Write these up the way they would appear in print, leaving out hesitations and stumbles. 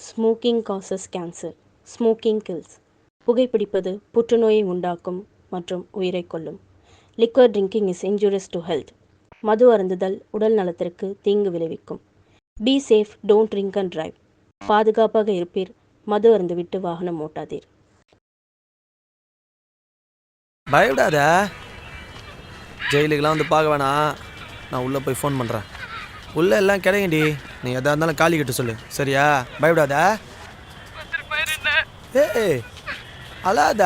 Smoking causes cancer. Smoking kills. புகைப்பிடிப்பது புற்றுநோயை உண்டாக்கும் மற்றும் உயிரை கொல்லும். Liquor drinking is injurious to health. மது அருந்துதல் உடல் நலத்திற்கு தீங்கு விளைவிக்கும். Be safe, don't drink and drive. பாதுகாப்பாக இருப்பீர், மது அருந்துவிட்டு வாகனம் ஓட்டாதீர். பயப்படாத, ஜெயிலுக்கெல்லாம் வந்து பார்க்க வேணாம். நான் உள்ளே போய் ஃபோன் பண்ணுறேன். உள்ளே எல்லாம் கிடையண்டி, நீ எதாக இருந்தாலும் காலி கட்டு சொல்லு, சரியா? பயப்படாத. ஏய் அழாத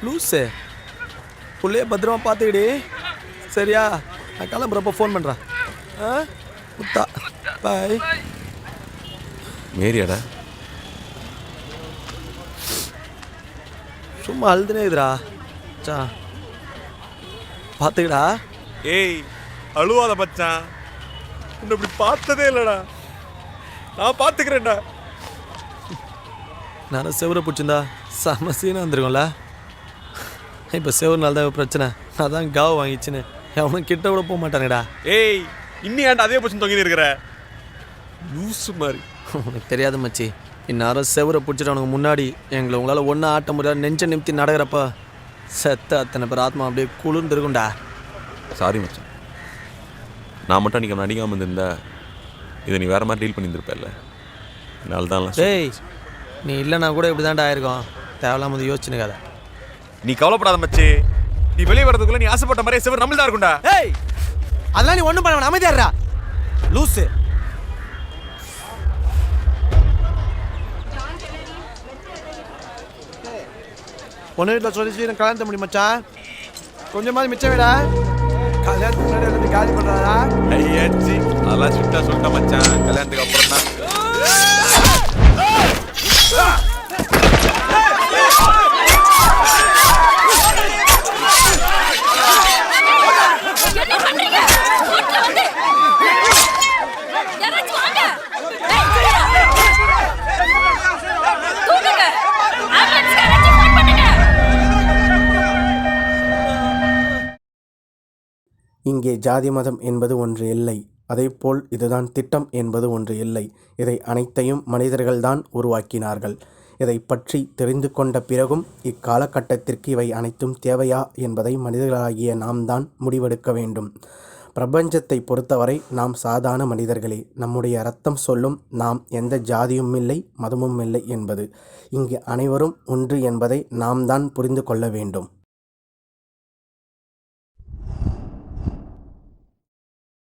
லூஸு, உள்ளே பத்திரமா பார்த்துக்கிடி, சரியா? நான் கிளம்புறப்போ ஃபோன் பண்ணுறேன். முத்தா, பாய். மேரியாடா? சும்மா அழுதுனே இதுடா. சா பார்த்துக்கடா. ஏய் அழுவாத மச்சான், உன்னை இப்படி பார்த்ததே இல்லைடா. நான் பார்த்துக்கிறேன்டா. நானும் செவரை பிடிச்சிருந்தா செம்ம சீனாக வந்துருக்கோம்ல. இப்போ செவருனால தான் பிரச்சனை. அதான் காவ் வாங்கிச்சுன்னு அவனும் கிட்ட கூட போக மாட்டானேடா. ஏய் இன்னும் ஏன்டா அதே பட்சம் தொங்கின்னு இருக்கிற லூஸு மாதிரி? உனக்கு தெரியாது மச்சி, இந்நேரம் செவரை பிடிச்சிட்டு அவனுக்கு முன்னாடி எங்களை உங்களால் ஒன்றா ஆட்ட முடியாது நெஞ்ச நிமித்தி நடக்கிறப்ப செத்த அத்தனை பேர் ஆத்மா அப்படியே குளிர்ந்து இருக்கும்டா. சாரி மச்சான், நான் மட்டும் அன்றைக்கி நடிக்காமல் இருந்திருந்தா இதை நீ வேறு மாதிரி டீல் பண்ணியிருந்திருப்பேல்ல. அதனால தான். டேய் நீ இல்லைனா கூட இப்படி தான்டா ஆயிருக்கும். தேவையில்லாம யோசிச்சுனுக்காத. நீ கவலைப்படாத மச்சி, நீ வெளியே வரதுக்குள்ள நீ ஆசைப்பட்ட மாதிரியே செவர் நம்மள்தான் இருக்கும்டா. ஏய் அதெல்லாம் நீ ஒன்றும் பண்ண அமைதியாடுறா லூஸு. பொண்ணு வீட்டில் சொல்லிச்சு நான் கல்யாணத்தை முடியும் மச்சான். கொஞ்சமாதிரி மிச்சம் விடா. கல்யாணத்துக்கு முன்னாடி எல்லாத்தையும் காலி பண்ணுறாரா? ஐயாச்சி அதெல்லாம் ஸ்ட்ரிக்டாக சொல்லிட்டேன் மச்சான். கல்யாணத்துக்கு அப்புறம் தான். இங்கே ஜாதி மதம் என்பது ஒன்று இல்லை. அதேபோல் இதுதான் திட்டம் என்பது ஒன்று இல்லை. இதை அனைத்தையும் மனிதர்கள்தான் உருவாக்கினார்கள். இதை பற்றி தெரிந்து கொண்ட பிறகும் இக்காலகட்டத்திற்கு இவை அனைத்தும் தேவையா என்பதை மனிதர்களாகிய நாம் தான் முடிவெடுக்க வேண்டும். பிரபஞ்சத்தை பொறுத்தவரை நாம் சாதாரண மனிதர்களே. நம்முடைய இரத்தம் சொல்லும் நாம் எந்த ஜாதியும் இல்லை, மதமும் இல்லை என்பது. இங்கு அனைவரும் ஒன்று என்பதை நாம் தான் புரிந்து கொள்ள வேண்டும்.